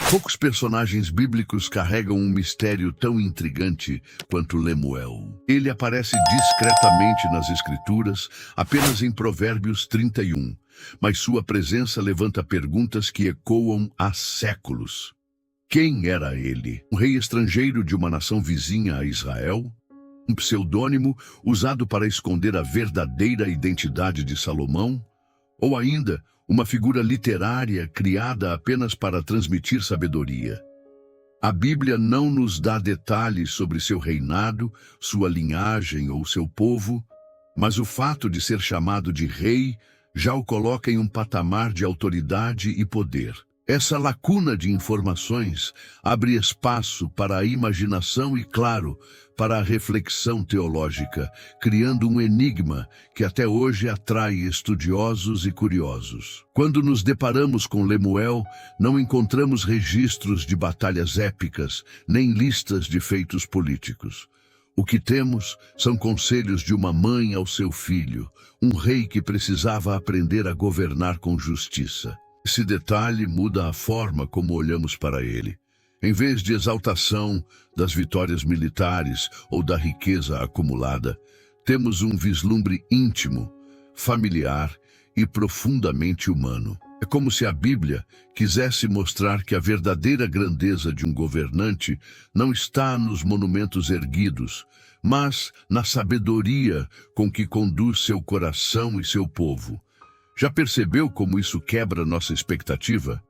Poucos personagens bíblicos carregam um mistério tão intrigante quanto Lemuel. Ele aparece discretamente nas Escrituras, apenas em Provérbios 31, mas sua presença levanta perguntas que ecoam há séculos. Quem era ele? Um rei estrangeiro de uma nação vizinha a Israel? Um pseudônimo usado para esconder a verdadeira identidade de Salomão? Ou ainda, uma figura literária criada apenas para transmitir sabedoria? A Bíblia não nos dá detalhes sobre seu reinado, sua linhagem ou seu povo, mas o fato de ser chamado de rei já o coloca em um patamar de autoridade e poder. Essa lacuna de informações abre espaço para a imaginação e, claro, para a reflexão teológica, criando um enigma que até hoje atrai estudiosos e curiosos. Quando nos deparamos com Lemuel, não encontramos registros de batalhas épicas, nem listas de feitos políticos. O que temos são conselhos de uma mãe ao seu filho, um rei que precisava aprender a governar com justiça. Esse detalhe muda a forma como olhamos para ele. Em vez de exaltação das vitórias militares ou da riqueza acumulada, temos um vislumbre íntimo, familiar e profundamente humano. É como se a Bíblia quisesse mostrar que a verdadeira grandeza de um governante não está nos monumentos erguidos, mas na sabedoria com que conduz seu coração e seu povo. Já percebeu como isso quebra nossa expectativa?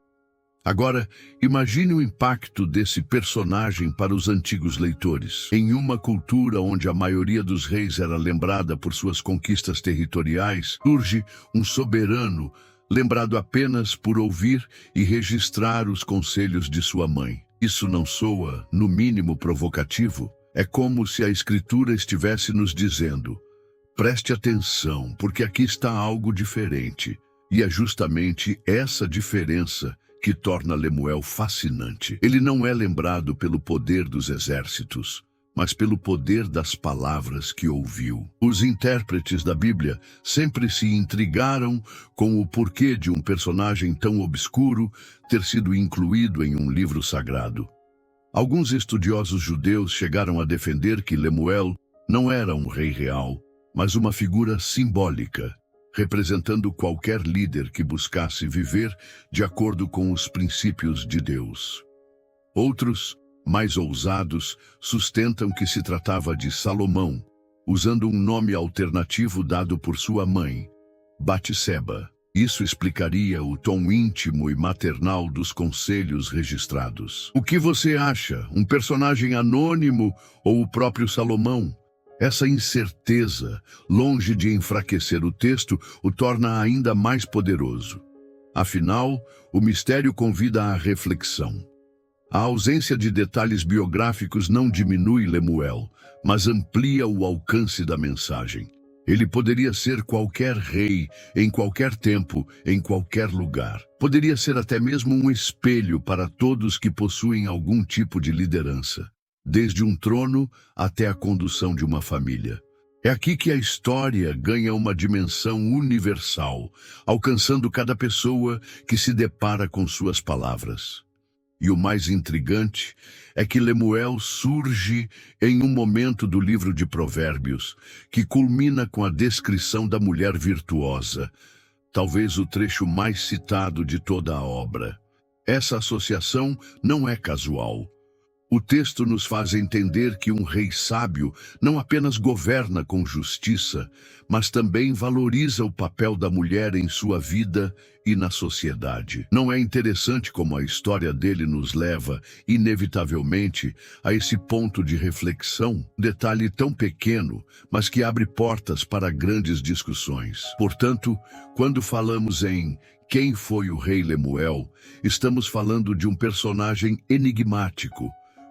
Agora, imagine o impacto desse personagem para os antigos leitores. Em uma cultura onde a maioria dos reis era lembrada por suas conquistas territoriais, surge um soberano lembrado apenas por ouvir e registrar os conselhos de sua mãe. Isso não soa, no mínimo, provocativo? É como se a Escritura estivesse nos dizendo: preste atenção, porque aqui está algo diferente. E é justamente essa diferença que torna Lemuel fascinante. Ele não é lembrado pelo poder dos exércitos, mas pelo poder das palavras que ouviu. Os intérpretes da Bíblia sempre se intrigaram com o porquê de um personagem tão obscuro ter sido incluído em um livro sagrado. Alguns estudiosos judeus chegaram a defender que Lemuel não era um rei real, mas uma figura simbólica, representando qualquer líder que buscasse viver de acordo com os princípios de Deus. Outros, mais ousados, sustentam que se tratava de Salomão, usando um nome alternativo dado por sua mãe, Batseba. Isso explicaria o tom íntimo e maternal dos conselhos registrados. O que você acha? Um personagem anônimo ou o próprio Salomão? Essa incerteza, longe de enfraquecer o texto, o torna ainda mais poderoso. Afinal, o mistério convida à reflexão. A ausência de detalhes biográficos não diminui Lemuel, mas amplia o alcance da mensagem. Ele poderia ser qualquer rei, em qualquer tempo, em qualquer lugar. Poderia ser até mesmo um espelho para todos que possuem algum tipo de liderança, desde um trono até a condução de uma família. É aqui que a história ganha uma dimensão universal, alcançando cada pessoa que se depara com suas palavras. E o mais intrigante é que Lemuel surge em um momento do livro de Provérbios que culmina com a descrição da mulher virtuosa, talvez o trecho mais citado de toda a obra. Essa associação não é casual. O texto nos faz entender que um rei sábio não apenas governa com justiça, mas também valoriza o papel da mulher em sua vida e na sociedade. Não é interessante como a história dele nos leva, inevitavelmente, a esse ponto de reflexão? Um detalhe tão pequeno, mas que abre portas para grandes discussões. Portanto, quando falamos em quem foi o rei Lemuel, estamos falando de um personagem enigmático,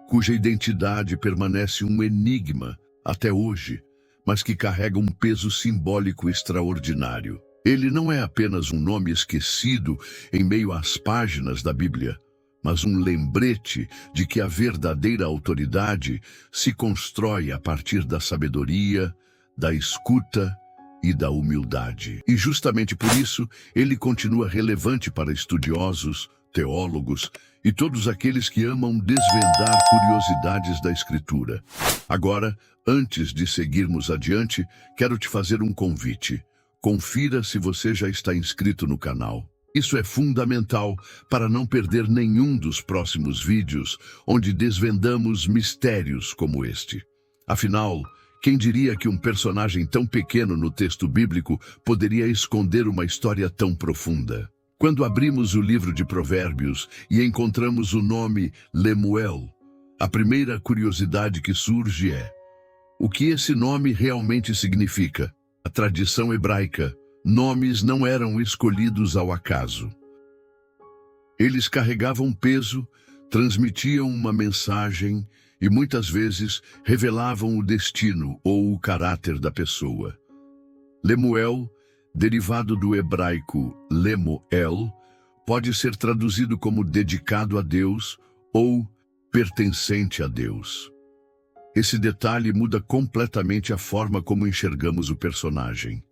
cuja identidade permanece um enigma até hoje, mas que carrega um peso simbólico extraordinário. Ele não é apenas um nome esquecido em meio às páginas da Bíblia, mas um lembrete de que a verdadeira autoridade se constrói a partir da sabedoria, da escuta e da humildade. E justamente por isso, ele continua relevante para estudiosos, teólogos e todos aqueles que amam desvendar curiosidades da Escritura. Agora, antes de seguirmos adiante, quero te fazer um convite. Confira se você já está inscrito no canal. Isso é fundamental para não perder nenhum dos próximos vídeos onde desvendamos mistérios como este. Afinal, quem diria que um personagem tão pequeno no texto bíblico poderia esconder uma história tão profunda? Quando abrimos o livro de Provérbios e encontramos o nome Lemuel, a primeira curiosidade que surge é: o que esse nome realmente significa? A tradição hebraica, nomes não eram escolhidos ao acaso. Eles carregavam peso, transmitiam uma mensagem e muitas vezes revelavam o destino ou o caráter da pessoa. Lemuel, derivado do hebraico Lemuel, pode ser traduzido como dedicado a Deus ou pertencente a Deus. Esse detalhe muda completamente a forma como enxergamos o personagem.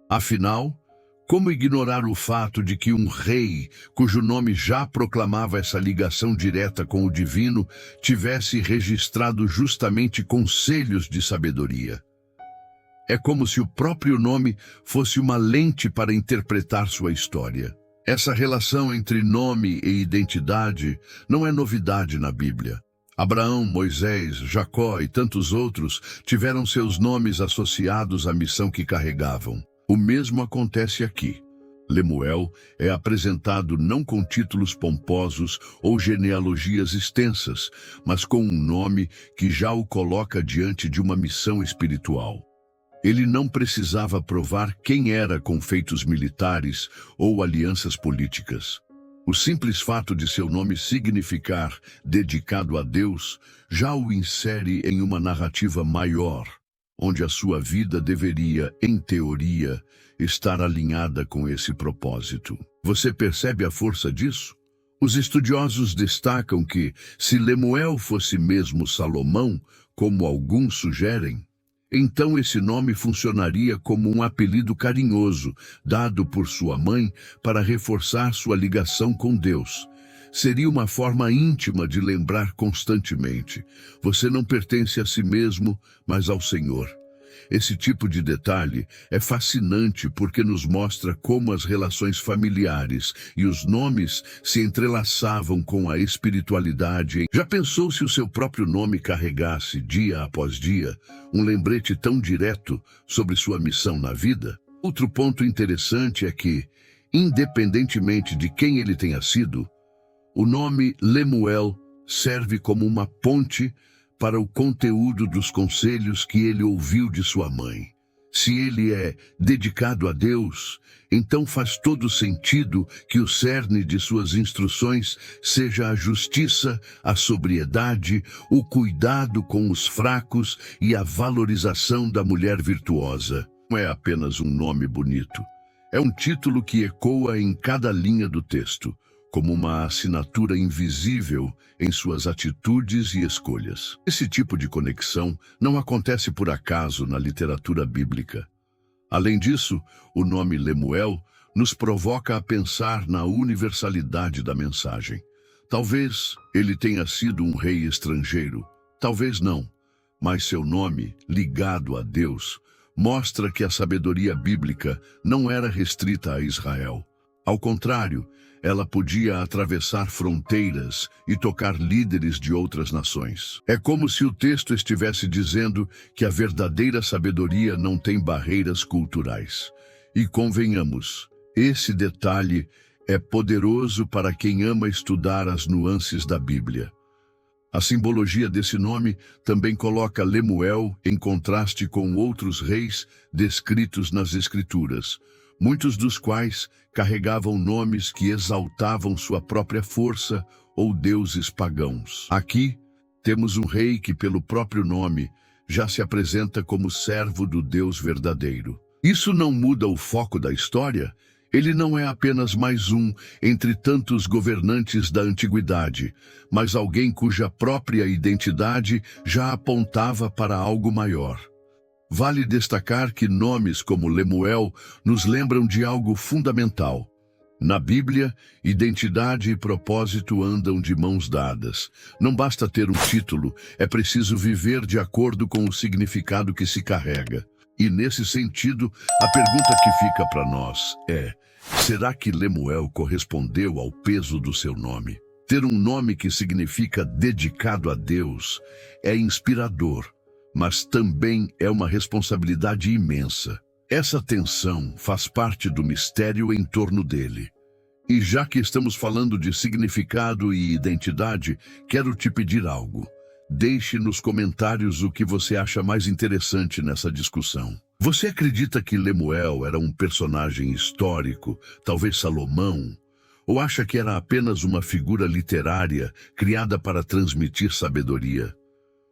Afinal, como ignorar o fato de que um rei, cujo nome já proclamava essa ligação direta com o divino, tivesse registrado justamente conselhos de sabedoria? É como se o próprio nome fosse uma lente para interpretar sua história. Essa relação entre nome e identidade não é novidade na Bíblia. Abraão, Moisés, Jacó e tantos outros tiveram seus nomes associados à missão que carregavam. O mesmo acontece aqui. Lemuel é apresentado não com títulos pomposos ou genealogias extensas, mas com um nome que já o coloca diante de uma missão espiritual. Ele não precisava provar quem era com feitos militares ou alianças políticas. O simples fato de seu nome significar dedicado a Deus já o insere em uma narrativa maior, onde a sua vida deveria, em teoria, estar alinhada com esse propósito. Você percebe a força disso? Os estudiosos destacam que, se Lemuel fosse mesmo Salomão, como alguns sugerem, então esse nome funcionaria como um apelido carinhoso, dado por sua mãe para reforçar sua ligação com Deus. Seria uma forma íntima de lembrar constantemente: você não pertence a si mesmo, mas ao Senhor. Esse tipo de detalhe é fascinante porque nos mostra como as relações familiares e os nomes se entrelaçavam com a espiritualidade. Já pensou se o seu próprio nome carregasse, dia após dia, um lembrete tão direto sobre sua missão na vida? Outro ponto interessante é que, independentemente de quem ele tenha sido, o nome Lemuel serve como uma ponte para o conteúdo dos conselhos que ele ouviu de sua mãe. Se ele é dedicado a Deus, então faz todo sentido que o cerne de suas instruções seja a justiça, a sobriedade, o cuidado com os fracos e a valorização da mulher virtuosa. Não é apenas um nome bonito, é um título que ecoa em cada linha do texto, como uma assinatura invisível em suas atitudes e escolhas. Esse tipo de conexão não acontece por acaso na literatura bíblica. Além disso, o nome Lemuel nos provoca a pensar na universalidade da mensagem. Talvez ele tenha sido um rei estrangeiro, talvez não, mas seu nome, ligado a Deus, mostra que a sabedoria bíblica não era restrita a Israel. Ao contrário, ela podia atravessar fronteiras e tocar líderes de outras nações. É como se o texto estivesse dizendo que a verdadeira sabedoria não tem barreiras culturais. E convenhamos, esse detalhe é poderoso para quem ama estudar as nuances da Bíblia. A simbologia desse nome também coloca Lemuel em contraste com outros reis descritos nas Escrituras, muitos dos quais carregavam nomes que exaltavam sua própria força ou deuses pagãos. Aqui, temos um rei que, pelo próprio nome, já se apresenta como servo do Deus verdadeiro. Isso não muda o foco da história. Ele não é apenas mais um entre tantos governantes da antiguidade, mas alguém cuja própria identidade já apontava para algo maior. Vale destacar que nomes como Lemuel nos lembram de algo fundamental. Na Bíblia, identidade e propósito andam de mãos dadas. Não basta ter um título, é preciso viver de acordo com o significado que se carrega. E nesse sentido, a pergunta que fica para nós é: será que Lemuel correspondeu ao peso do seu nome? Ter um nome que significa dedicado a Deus é inspirador, mas também é uma responsabilidade imensa. Essa tensão faz parte do mistério em torno dele. E já que estamos falando de significado e identidade, quero te pedir algo. Deixe nos comentários o que você acha mais interessante nessa discussão. Você acredita que Lemuel era um personagem histórico, talvez Salomão? Ou acha que era apenas uma figura literária criada para transmitir sabedoria?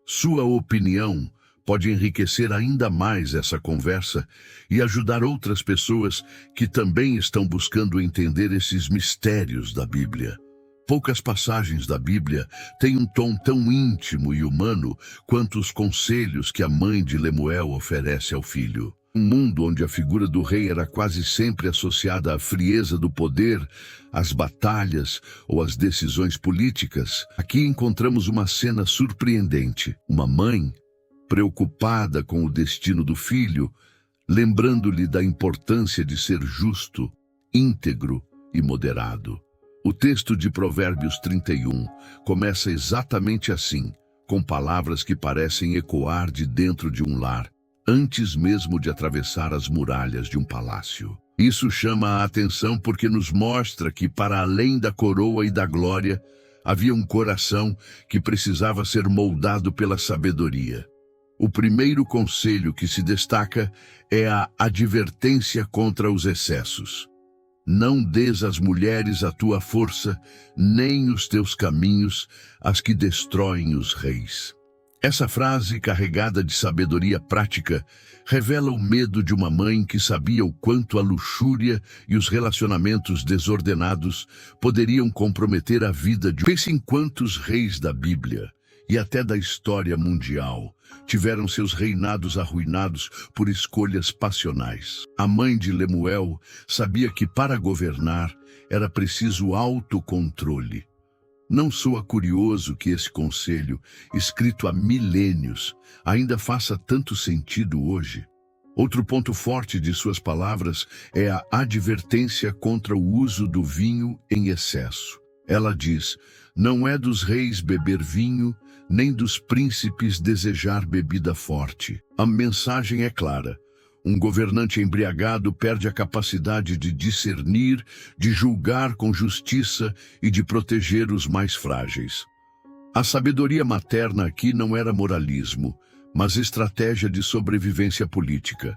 Sua opinião pode enriquecer ainda mais essa conversa e ajudar outras pessoas que também estão buscando entender esses mistérios da Bíblia. Poucas passagens da Bíblia têm um tom tão íntimo e humano quanto os conselhos que a mãe de Lemuel oferece ao filho. Um mundo onde a figura do rei era quase sempre associada à frieza do poder, às batalhas ou às decisões políticas, aqui encontramos uma cena surpreendente. Uma mãe preocupada com o destino do filho, lembrando-lhe da importância de ser justo, íntegro e moderado. O texto de Provérbios 31 começa exatamente assim, com palavras que parecem ecoar de dentro de um lar, antes mesmo de atravessar as muralhas de um palácio. Isso chama a atenção porque nos mostra que, para além da coroa e da glória, havia um coração que precisava ser moldado pela sabedoria. O primeiro conselho que se destaca é a advertência contra os excessos. Não dês às mulheres a tua força, nem os teus caminhos, as que destroem os reis. Essa frase, carregada de sabedoria prática, revela o medo de uma mãe que sabia o quanto a luxúria e os relacionamentos desordenados poderiam comprometer a vida de... Pense em quantos reis da Bíblia e até da história mundial tiveram seus reinados arruinados por escolhas passionais. A mãe de Lemuel sabia que para governar era preciso autocontrole. Não soa curioso que esse conselho, escrito há milênios, ainda faça tanto sentido hoje? Outro ponto forte de suas palavras é a advertência contra o uso do vinho em excesso. Ela diz: não é dos reis beber vinho, nem dos príncipes desejar bebida forte. A mensagem é clara. Um governante embriagado perde a capacidade de discernir, de julgar com justiça e de proteger os mais frágeis. A sabedoria materna aqui não era moralismo, mas estratégia de sobrevivência política.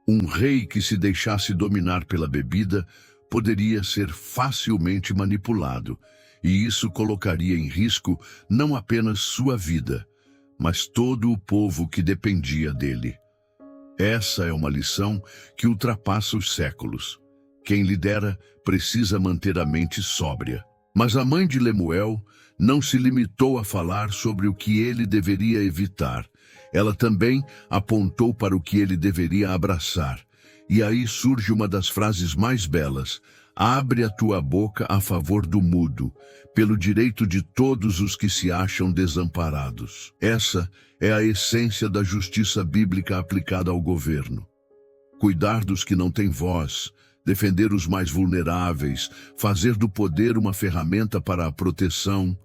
Um rei que se deixasse dominar pela bebida poderia ser facilmente manipulado, e isso colocaria em risco não apenas sua vida, mas todo o povo que dependia dele. Essa é uma lição que ultrapassa os séculos. Quem lidera precisa manter a mente sóbria. Mas a mãe de Lemuel não se limitou a falar sobre o que ele deveria evitar. Ela também apontou para o que ele deveria abraçar. E aí surge uma das frases mais belas: abre a tua boca a favor do mudo, pelo direito de todos os que se acham desamparados. Essa é a essência da justiça bíblica aplicada ao governo. Cuidar dos que não têm voz, defender os mais vulneráveis, fazer do poder uma ferramenta para a proteção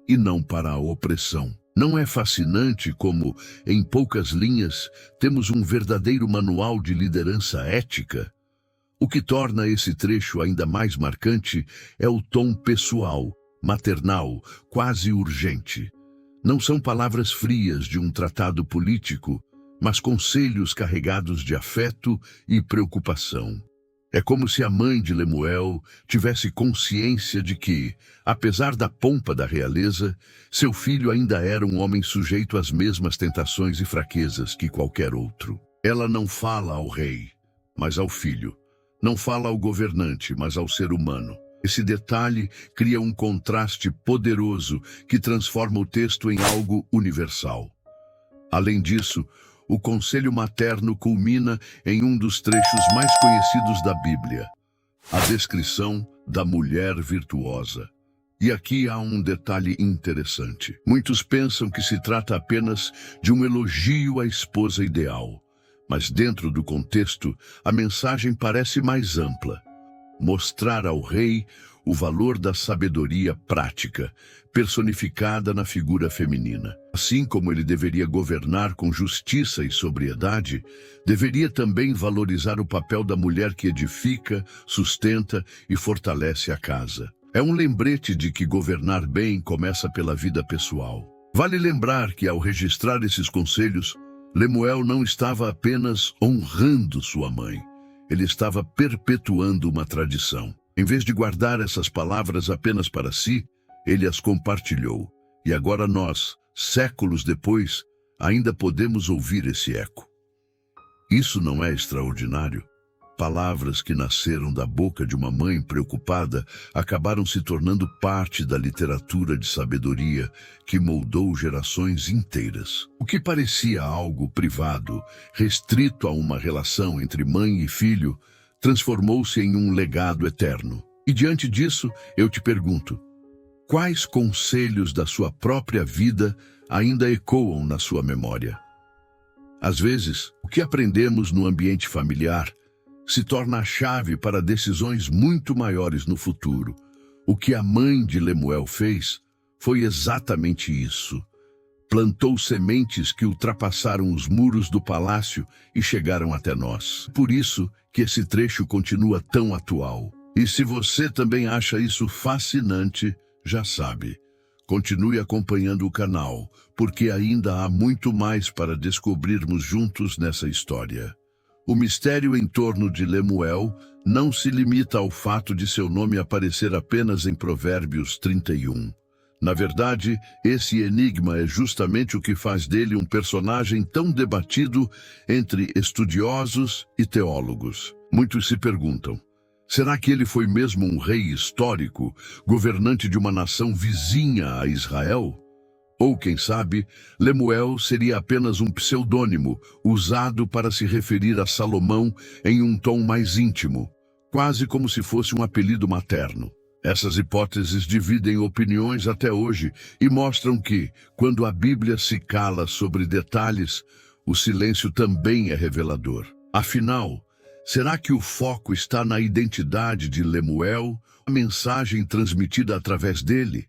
e não para a opressão. Não é fascinante como, em poucas linhas, temos um verdadeiro manual de liderança ética? O que torna esse trecho ainda mais marcante é o tom pessoal, maternal, quase urgente. Não são palavras frias de um tratado político, mas conselhos carregados de afeto e preocupação. É como se a mãe de Lemuel tivesse consciência de que, apesar da pompa da realeza, seu filho ainda era um homem sujeito às mesmas tentações e fraquezas que qualquer outro. Ela não fala ao rei, mas ao filho. Não fala ao governante, mas ao ser humano. Esse detalhe cria um contraste poderoso que transforma o texto em algo universal. Além disso, o conselho materno culmina em um dos trechos mais conhecidos da Bíblia, a descrição da mulher virtuosa. E aqui há um detalhe interessante. Muitos pensam que se trata apenas de um elogio à esposa ideal, mas dentro do contexto, a mensagem parece mais ampla. Mostrar ao rei o valor da sabedoria prática, personificada na figura feminina. Assim como ele deveria governar com justiça e sobriedade, deveria também valorizar o papel da mulher que edifica, sustenta e fortalece a casa. É um lembrete de que governar bem começa pela vida pessoal. Vale lembrar que, ao registrar esses conselhos, Lemuel não estava apenas honrando sua mãe, ele estava perpetuando uma tradição. Em vez de guardar essas palavras apenas para si, ele as compartilhou. E agora nós, séculos depois, ainda podemos ouvir esse eco. Isso não é extraordinário? Palavras que nasceram da boca de uma mãe preocupada acabaram se tornando parte da literatura de sabedoria que moldou gerações inteiras. O que parecia algo privado, restrito a uma relação entre mãe e filho, transformou-se em um legado eterno. E diante disso, eu te pergunto, quais conselhos da sua própria vida ainda ecoam na sua memória? Às vezes, o que aprendemos no ambiente familiar se torna a chave para decisões muito maiores no futuro. O que a mãe de Lemuel fez foi exatamente isso. Plantou sementes que ultrapassaram os muros do palácio e chegaram até nós. Por isso que esse trecho continua tão atual. E se você também acha isso fascinante, já sabe, continue acompanhando o canal, porque ainda há muito mais para descobrirmos juntos nessa história. O mistério em torno de Lemuel não se limita ao fato de seu nome aparecer apenas em Provérbios 31. Na verdade, esse enigma é justamente o que faz dele um personagem tão debatido entre estudiosos e teólogos. Muitos se perguntam, será que ele foi mesmo um rei histórico, governante de uma nação vizinha a Israel? Ou, quem sabe, Lemuel seria apenas um pseudônimo usado para se referir a Salomão em um tom mais íntimo, quase como se fosse um apelido materno. Essas hipóteses dividem opiniões até hoje e mostram que, quando a Bíblia se cala sobre detalhes, o silêncio também é revelador. Afinal, será que o foco está na identidade de Lemuel, a mensagem transmitida através dele?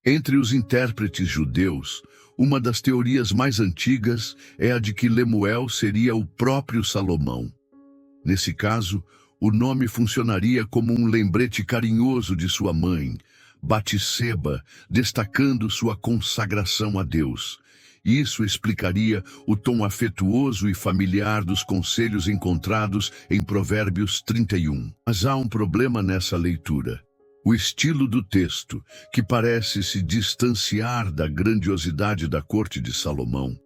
Entre os intérpretes judeus, uma das teorias mais antigas é a de que Lemuel seria o próprio Salomão. Nesse caso, o nome funcionaria como um lembrete carinhoso de sua mãe, Batseba, destacando sua consagração a Deus. Isso explicaria o tom afetuoso e familiar dos conselhos encontrados em Provérbios 31. Mas há um problema nessa leitura. O estilo do texto, que parece se distanciar da grandiosidade da corte de Salomão,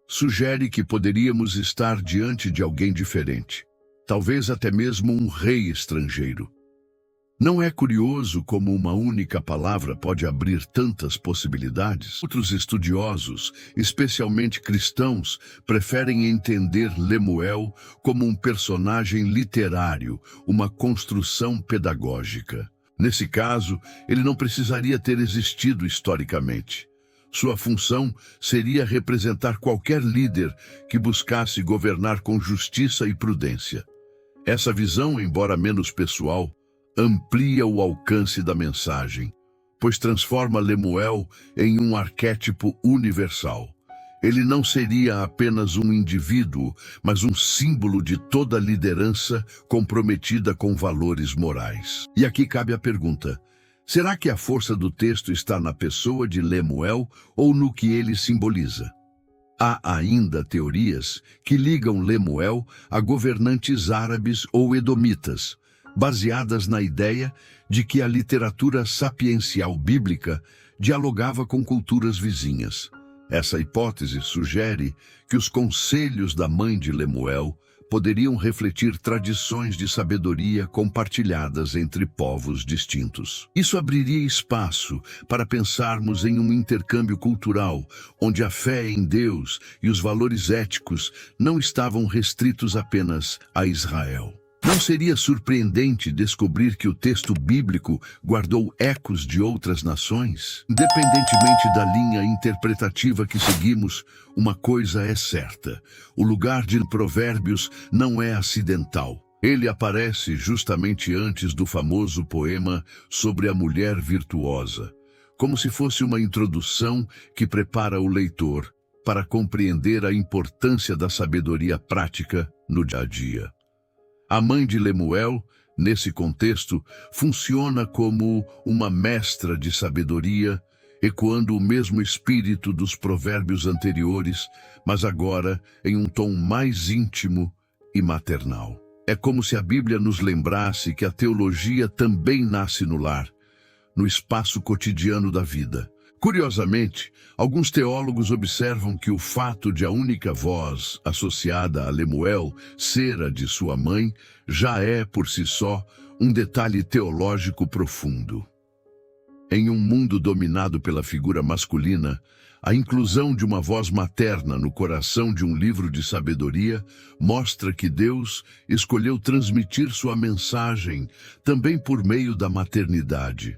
sugere que poderíamos estar diante de alguém diferente, talvez até mesmo um rei estrangeiro. Não é curioso como uma única palavra pode abrir tantas possibilidades? Outros estudiosos, especialmente cristãos, preferem entender Lemuel como um personagem literário, uma construção pedagógica. Nesse caso, ele não precisaria ter existido historicamente. Sua função seria representar qualquer líder que buscasse governar com justiça e prudência. Essa visão, embora menos pessoal, amplia o alcance da mensagem, pois transforma Lemuel em um arquétipo universal. Ele não seria apenas um indivíduo, mas um símbolo de toda liderança comprometida com valores morais. E aqui cabe a pergunta, será que a força do texto está na pessoa de Lemuel ou no que ele simboliza? Há ainda teorias que ligam Lemuel a governantes árabes ou edomitas, baseadas na ideia de que a literatura sapiencial bíblica dialogava com culturas vizinhas. Essa hipótese sugere que os conselhos da mãe de Lemuel poderiam refletir tradições de sabedoria compartilhadas entre povos distintos. Isso abriria espaço para pensarmos em um intercâmbio cultural, onde a fé em Deus e os valores éticos não estavam restritos apenas a Israel. Não seria surpreendente descobrir que o texto bíblico guardou ecos de outras nações? Independentemente da linha interpretativa que seguimos, uma coisa é certa: o lugar de Provérbios não é acidental. Ele aparece justamente antes do famoso poema sobre a mulher virtuosa, como se fosse uma introdução que prepara o leitor para compreender a importância da sabedoria prática no dia a dia. A mãe de Lemuel, nesse contexto, funciona como uma mestra de sabedoria, ecoando o mesmo espírito dos provérbios anteriores, mas agora em um tom mais íntimo e maternal. É como se a Bíblia nos lembrasse que a teologia também nasce no lar, no espaço cotidiano da vida. Curiosamente, alguns teólogos observam que o fato de a única voz associada a Lemuel ser a de sua mãe já é, por si só, um detalhe teológico profundo. Em um mundo dominado pela figura masculina, a inclusão de uma voz materna no coração de um livro de sabedoria mostra que Deus escolheu transmitir sua mensagem também por meio da maternidade.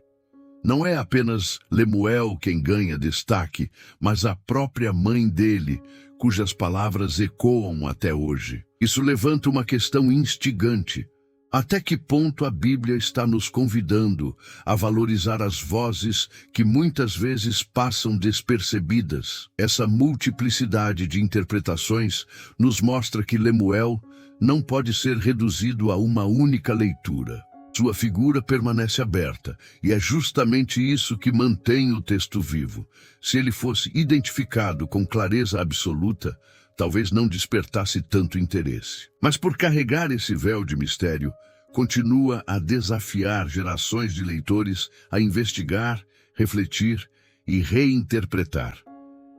Não é apenas Lemuel quem ganha destaque, mas a própria mãe dele, cujas palavras ecoam até hoje. Isso levanta uma questão instigante. Até que ponto a Bíblia está nos convidando a valorizar as vozes que muitas vezes passam despercebidas? Essa multiplicidade de interpretações nos mostra que Lemuel não pode ser reduzido a uma única leitura. Sua figura permanece aberta, e é justamente isso que mantém o texto vivo. Se ele fosse identificado com clareza absoluta, talvez não despertasse tanto interesse. Mas por carregar esse véu de mistério, continua a desafiar gerações de leitores a investigar, refletir e reinterpretar.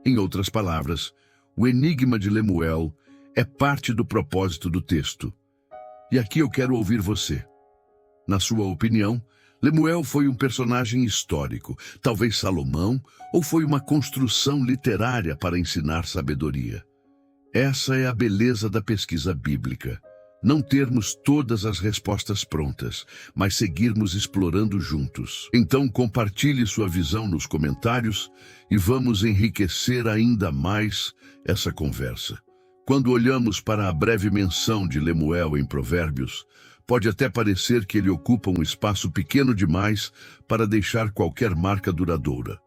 Em outras palavras, o enigma de Lemuel é parte do propósito do texto. E aqui eu quero ouvir você. Na sua opinião, Lemuel foi um personagem histórico, talvez Salomão, ou foi uma construção literária para ensinar sabedoria? Essa é a beleza da pesquisa bíblica. Não termos todas as respostas prontas, mas seguirmos explorando juntos. Então compartilhe sua visão nos comentários e vamos enriquecer ainda mais essa conversa. Quando olhamos para a breve menção de Lemuel em Provérbios, pode até parecer que ele ocupa um espaço pequeno demais para deixar qualquer marca duradoura.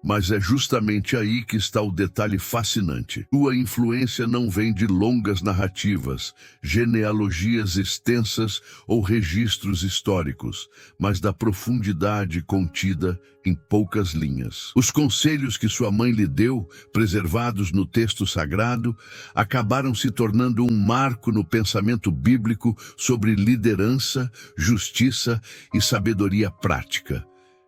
Mas é justamente aí que está o detalhe fascinante. Sua influência não vem de longas narrativas, genealogias extensas ou registros históricos, mas da profundidade contida em poucas linhas. Os conselhos que sua mãe lhe deu, preservados no texto sagrado, acabaram se tornando um marco no pensamento bíblico sobre liderança, justiça e sabedoria prática.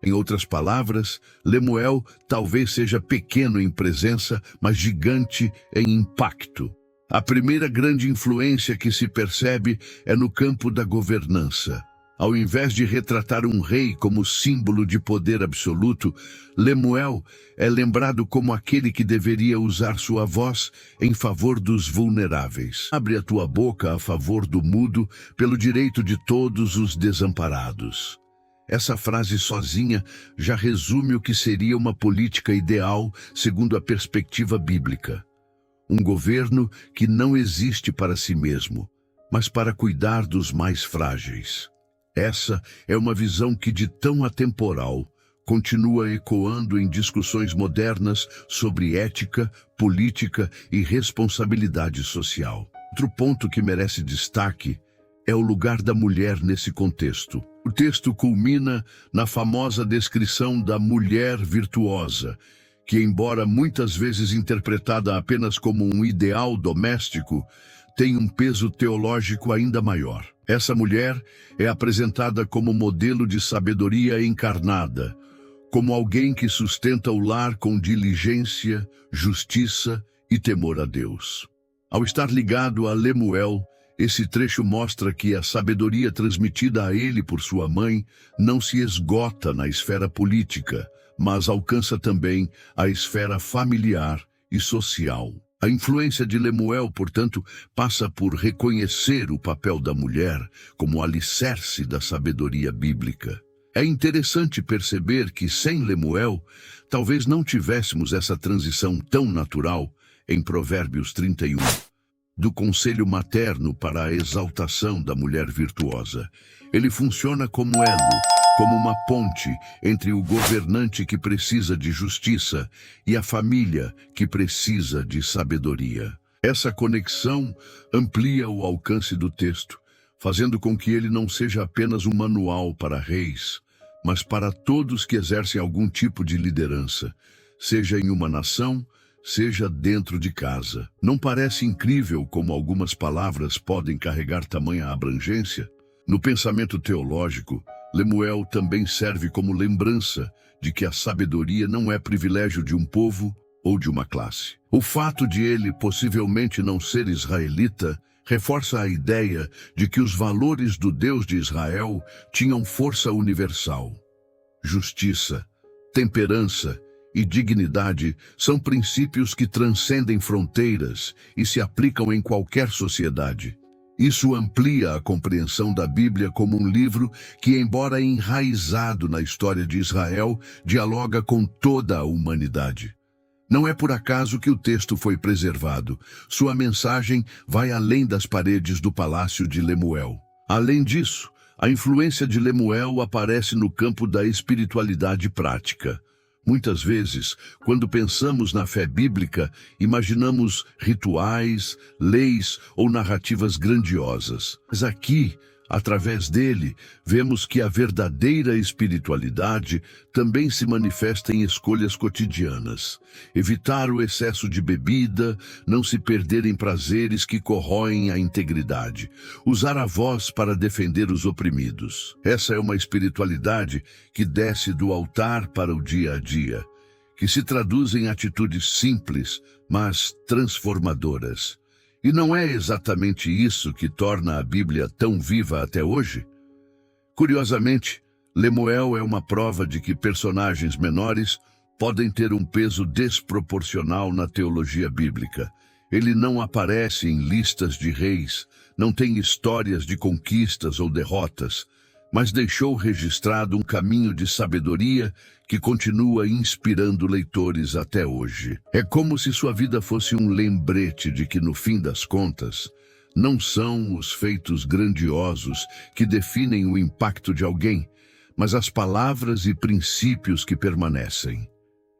Em outras palavras, Lemuel talvez seja pequeno em presença, mas gigante em impacto. A primeira grande influência que se percebe é no campo da governança. Ao invés de retratar um rei como símbolo de poder absoluto, Lemuel é lembrado como aquele que deveria usar sua voz em favor dos vulneráveis. Abre a tua boca a favor do mudo, pelo direito de todos os desamparados. Essa frase sozinha já resume o que seria uma política ideal segundo a perspectiva bíblica. Um governo que não existe para si mesmo, mas para cuidar dos mais frágeis. Essa é uma visão que, de tão atemporal, continua ecoando em discussões modernas sobre ética, política e responsabilidade social. Outro ponto que merece destaque é o lugar da mulher nesse contexto. O texto culmina na famosa descrição da mulher virtuosa, que, embora muitas vezes interpretada apenas como um ideal doméstico, tem um peso teológico ainda maior. Essa mulher é apresentada como modelo de sabedoria encarnada, como alguém que sustenta o lar com diligência, justiça e temor a Deus. Ao estar ligado a Lemuel, esse trecho mostra que a sabedoria transmitida a ele por sua mãe não se esgota na esfera política, mas alcança também a esfera familiar e social. A influência de Lemuel, portanto, passa por reconhecer o papel da mulher como alicerce da sabedoria bíblica. É interessante perceber que, sem Lemuel, talvez não tivéssemos essa transição tão natural em Provérbios 31, do conselho materno para a exaltação da mulher virtuosa. Ele funciona como elo, como uma ponte entre o governante que precisa de justiça e a família que precisa de sabedoria. Essa conexão amplia o alcance do texto, fazendo com que ele não seja apenas um manual para reis, mas para todos que exercem algum tipo de liderança, seja em uma nação, seja dentro de casa. Não parece incrível como algumas palavras podem carregar tamanha abrangência? No pensamento teológico, Lemuel também serve como lembrança de que a sabedoria não é privilégio de um povo ou de uma classe. O fato de ele possivelmente não ser israelita reforça a ideia de que os valores do Deus de Israel tinham força universal. Justiça, temperança e dignidade são princípios que transcendem fronteiras e se aplicam em qualquer sociedade. Isso amplia a compreensão da Bíblia como um livro que, embora enraizado na história de Israel, dialoga com toda a humanidade. Não é por acaso que o texto foi preservado. Sua mensagem vai além das paredes do palácio de Lemuel. Além disso, a influência de Lemuel aparece no campo da espiritualidade prática. Muitas vezes, quando pensamos na fé bíblica, imaginamos rituais, leis ou narrativas grandiosas. Mas aqui, através dele, vemos que a verdadeira espiritualidade também se manifesta em escolhas cotidianas. Evitar o excesso de bebida, não se perder em prazeres que corroem a integridade. Usar a voz para defender os oprimidos. Essa é uma espiritualidade que desce do altar para o dia a dia, que se traduz em atitudes simples, mas transformadoras. E não é exatamente isso que torna a Bíblia tão viva até hoje? Curiosamente, Lemuel é uma prova de que personagens menores podem ter um peso desproporcional na teologia bíblica. Ele não aparece em listas de reis, não tem histórias de conquistas ou derrotas, mas deixou registrado um caminho de sabedoria que continua inspirando leitores até hoje. É como se sua vida fosse um lembrete de que, no fim das contas, não são os feitos grandiosos que definem o impacto de alguém, mas as palavras e princípios que permanecem.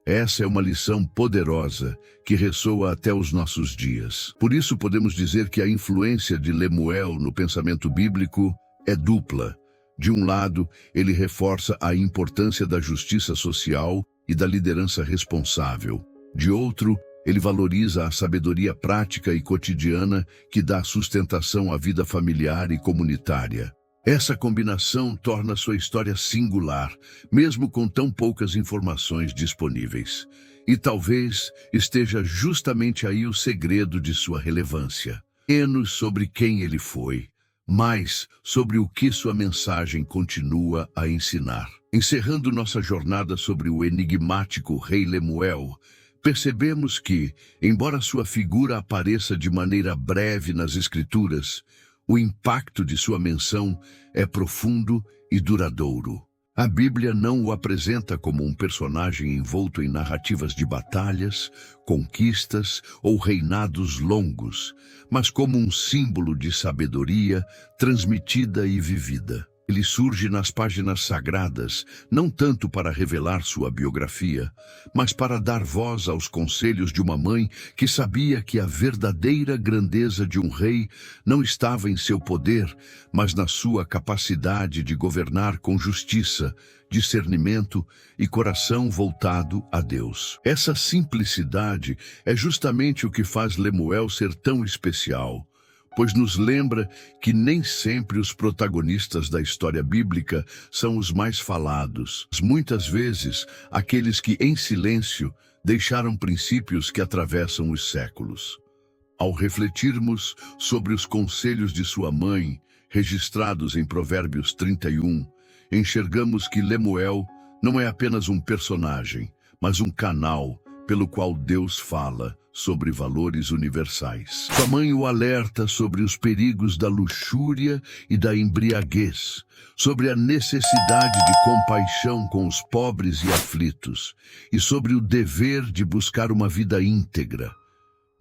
Essa é uma lição poderosa que ressoa até os nossos dias. Por isso podemos dizer que a influência de Lemuel no pensamento bíblico é dupla. De um lado, ele reforça a importância da justiça social e da liderança responsável. De outro, ele valoriza a sabedoria prática e cotidiana que dá sustentação à vida familiar e comunitária. Essa combinação torna sua história singular, mesmo com tão poucas informações disponíveis. E talvez esteja justamente aí o segredo de sua relevância. Menos sobre quem ele foi, mas sobre o que sua mensagem continua a ensinar. Encerrando nossa jornada sobre o enigmático rei Lemuel, percebemos que, embora sua figura apareça de maneira breve nas Escrituras, o impacto de sua menção é profundo e duradouro. A Bíblia não o apresenta como um personagem envolto em narrativas de batalhas, conquistas ou reinados longos, mas como um símbolo de sabedoria transmitida e vivida. Ele surge nas páginas sagradas, não tanto para revelar sua biografia, mas para dar voz aos conselhos de uma mãe que sabia que a verdadeira grandeza de um rei não estava em seu poder, mas na sua capacidade de governar com justiça, discernimento e coração voltado a Deus. Essa simplicidade é justamente o que faz Lemuel ser tão especial, pois nos lembra que nem sempre os protagonistas da história bíblica são os mais falados. Muitas vezes, aqueles que, em silêncio, deixaram princípios que atravessam os séculos. Ao refletirmos sobre os conselhos de sua mãe, registrados em Provérbios 31, enxergamos que Lemuel não é apenas um personagem, mas um canal pelo qual Deus fala, sobre valores universais. Sua mãe o alerta sobre os perigos da luxúria e da embriaguez, sobre a necessidade de compaixão com os pobres e aflitos, e sobre o dever de buscar uma vida íntegra.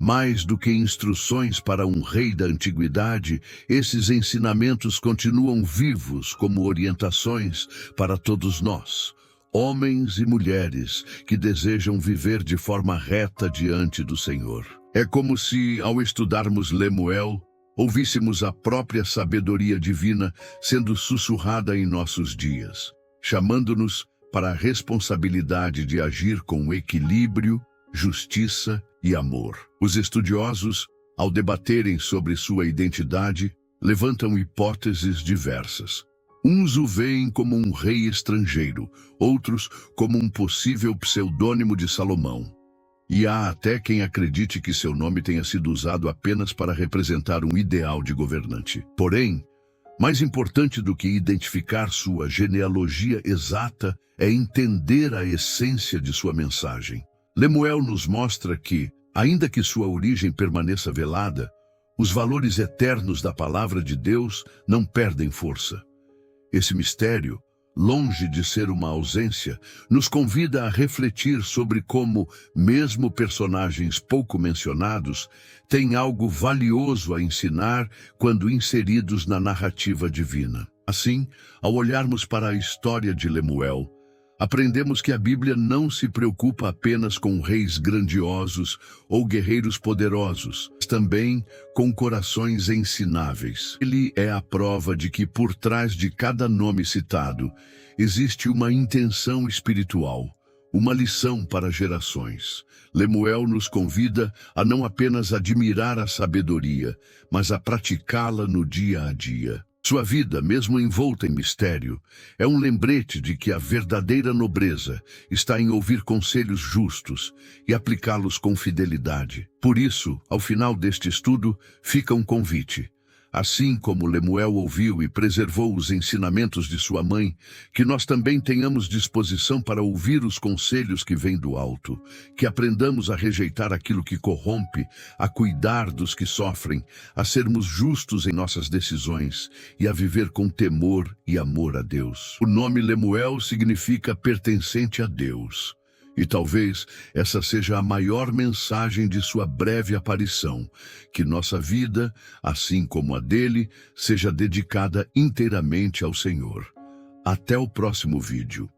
Mais do que instruções para um rei da antiguidade, esses ensinamentos continuam vivos como orientações para todos nós, homens e mulheres que desejam viver de forma reta diante do Senhor. É como se, ao estudarmos Lemuel, ouvíssemos a própria sabedoria divina sendo sussurrada em nossos dias, chamando-nos para a responsabilidade de agir com equilíbrio, justiça e amor. Os estudiosos, ao debaterem sobre sua identidade, levantam hipóteses diversas. Uns o veem como um rei estrangeiro, outros como um possível pseudônimo de Salomão. E há até quem acredite que seu nome tenha sido usado apenas para representar um ideal de governante. Porém, mais importante do que identificar sua genealogia exata é entender a essência de sua mensagem. Lemuel nos mostra que, ainda que sua origem permaneça velada, os valores eternos da palavra de Deus não perdem força. Esse mistério, longe de ser uma ausência, nos convida a refletir sobre como, mesmo personagens pouco mencionados, têm algo valioso a ensinar quando inseridos na narrativa divina. Assim, ao olharmos para a história de Lemuel, aprendemos que a Bíblia não se preocupa apenas com reis grandiosos ou guerreiros poderosos, mas também com corações ensináveis. Ele é a prova de que por trás de cada nome citado existe uma intenção espiritual, uma lição para gerações. Lemuel nos convida a não apenas admirar a sabedoria, mas a praticá-la no dia a dia. Sua vida, mesmo envolta em mistério, é um lembrete de que a verdadeira nobreza está em ouvir conselhos justos e aplicá-los com fidelidade. Por isso, ao final deste estudo, fica um convite. Assim como Lemuel ouviu e preservou os ensinamentos de sua mãe, que nós também tenhamos disposição para ouvir os conselhos que vêm do alto, que aprendamos a rejeitar aquilo que corrompe, a cuidar dos que sofrem, a sermos justos em nossas decisões e a viver com temor e amor a Deus. O nome Lemuel significa pertencente a Deus. E talvez essa seja a maior mensagem de sua breve aparição, que nossa vida, assim como a dele, seja dedicada inteiramente ao Senhor. Até o próximo vídeo.